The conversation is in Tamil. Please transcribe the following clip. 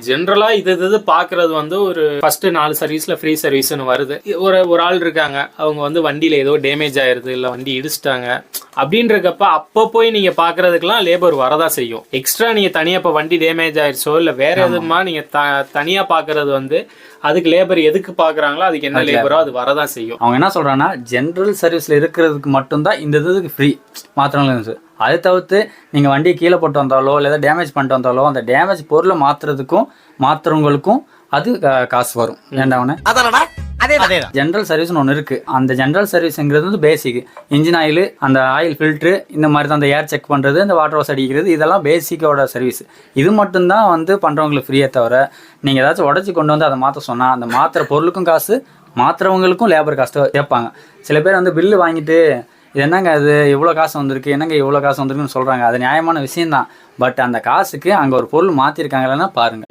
ஜென்ரலா இது பாக்குறது வந்து ஒரு ஃபர்ஸ்ட் 4 சர்வீஸ்ல ஃப்ரீ சர்வீஸ்னு வருது. ஒரு ஆள் இருக்காங்க, அவங்க வந்து வண்டியில ஏதோ டேமேஜ் ஆயிருது, இல்ல வண்டி இடிச்சிட்டாங்க அப்படின்றக்கப்ப அப்போ போய் நீங்க பாக்குறதுக்கெல்லாம் லேபர் வரதா செய்யும். எக்ஸ்ட்ரா நீங்க தனியா இப்ப வண்டி டேமேஜ் ஆயிடுச்சோ இல்ல வேற எதுமா நீங்க தனியா பாக்குறது வந்து அதுக்கு லேபர் எதுக்கு பாக்குறாங்களோ அதுக்கு என்ன லேபரோ அது வரதான் செய்யும். அவங்க என்ன சொல்றாங்கன்னா ஜென்ரல் சர்வீஸ்ல இருக்கிறதுக்கு மட்டும்தான் இந்த இதுக்கு ஃப்ரீ மாத்திரம். அதை தவிர்த்து நீங்கள் வண்டியை கீழே போட்டு வந்தாலோ இல்லை டேமேஜ் பண்ணிட்டு வந்தாலோ அந்த டேமேஜ் பொருளை மாற்றுறவங்களுக்கும் அது காசு வரும். ஏண்டாவனே ஜென்ரல் சர்வீஸ்னு ஒன்று இருக்குது. அந்த ஜென்ரல் சர்வீஸுங்கிறது வந்து பேசிக். இன்ஜின் ஆயில், அந்த ஆயில் ஃபில்ட்ரு, இந்த மாதிரி தான் அந்த ஏர் செக் பண்ணுறது, இந்த வாட்டர் வாஷ் அடிக்கிறது, இதெல்லாம் பேசிக்கோட சர்வீஸ். இது மட்டும்தான் வந்து பண்ணுறவங்களுக்கு ஃப்ரீயே தவிர நீங்கள் ஏதாச்சும் உடச்சி கொண்டு வந்து அதை மாற்ற சொன்னால் அந்த மாத்திர பொருளுக்கும் காசு, மாத்திரவங்களுக்கும் லேபர் காசு கேட்பாங்க. சில பேர் வந்து பில்லு வாங்கிட்டு இது என்னங்க அது இவ்வளோ காசு வந்திருக்கு, என்னங்க இவ்வளோ காசு வந்திருக்குன்னு சொல்கிறாங்க. அது நியாயமான விஷயம்தான். பட் அந்த காசுக்கு அங்கே ஒரு பொருள் மாற்றிருக்காங்களன்னா பாருங்கள்.